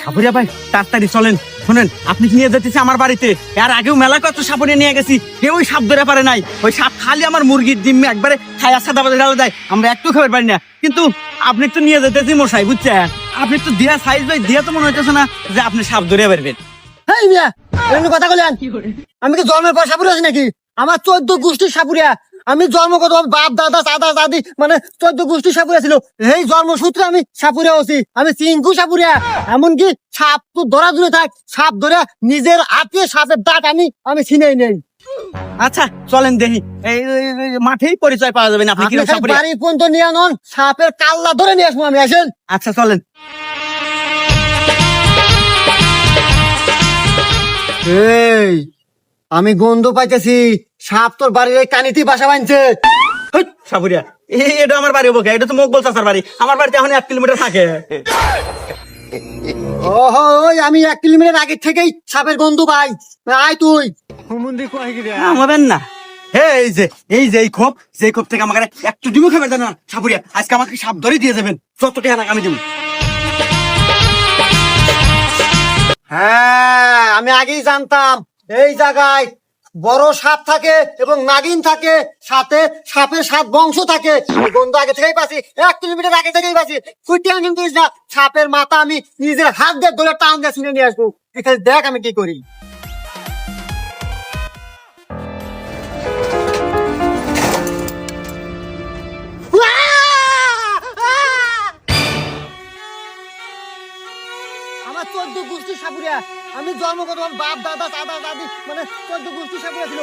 সাপুরিয়া ভাই তাড়াতাড়ি চলেন। শুনেন, আপনি নিয়ে যেতেছি আমার বাড়িতে। এর আগেও মেলা কত সাপুরিয়া নিয়ে গেছি, কেউ ওই সাপ ধরে পারে নাই। ওই সাপ খালি আমার মুরগির ডিম একবারে খায়া সাদা বাজে ঢালে দেয়, আমরা একটু খাবার পারি না। কিন্তু আপনি তো নিয়ে যেতেছি মশাই, বুঝছেন? আপনি তো দিয়া সাইজ ভাই দিয়া তো মনে হইতেছে না যে আপনি সাপ ধরে পারবেন। এই মিয়া, এমনি কথা বলেন। আমি কি জন্মের পর সাপুরে আছি নাকি? আমার 14 গোষ্ঠীর সাপুরিয়া। আমি জন্মগত বাপ দাদা দাদা দাদি মানে 14 গোষ্ঠীর সাপুরিয়া ছিল। এই জন্মসূত্রে আমি সাপুরিয়া আছি। আমি চিঙ্কু সাপুরিয়া। এমনকি সাপ তো ধরা দূরে থাক, সাপ ধরে নিজের হাতে সাপের দাঁত আমি ছিনেই নেই। আচ্ছা চলেন দেখি, এই মাঠেই পরিচয় পাওয়া যাবে না আপনি আপনি কিরকম খালি সাপুরিয়া। বাড়ি পর্যন্ত নিয়ে নন, সাপের কাল্লা ধরে নিয়ে আসবো আমি। আসেন। আচ্ছা চলেন। এই আমি গন্ধ পাইতেছি, সাপ তোর বাড়ির এই কানিতেই বাসা বাঁধছে। হেই, সাপুরিয়া এটা আমার বাড়ি বকে, এটা তো মকবল চাচার বাড়ি। আমার বাড়িতে এখন 1 কিলোমিটার থাকে। ওহো, ওই আমি 1 কিলোমিটার আগে থেকেই সাপের গন্ধ পাই। আয় তুই। আমাদের না, এই যে এই খোপ, যে খোপ থেকে আমাকে একটু ডিমও খাবার দেন না সাপুরিয়া। আজকে আমাকে সাপ ধরে দিয়ে যাবেন, যত টাকা আমি দেবো। হ্যাঁ, আমি আগেই জানতাম এই জায়গায় বড় সাপ থাকে এবং নাগিন থাকে, সাথে সাপের 7 বংশ থাকে। এই গন্ধ আগে থেকেই পাচ্ছি, 1 কিলোমিটার আগে থেকেই পাচ্ছি। তুই টেনশন করিস না, সাপের মাথা আমি নিজের হাত দিয়ে ধরে টান দিয়ে ছিঁড়ে নিয়ে আসবো। এখানে দেখ আমি কি করি। আমার 14 গোষ্ঠী সাপুরিয়া। আমি জন্মগত বাপ দাদা দাদা দাদি মানে 14 গোষ্ঠী সাপুরিয়া ছিল।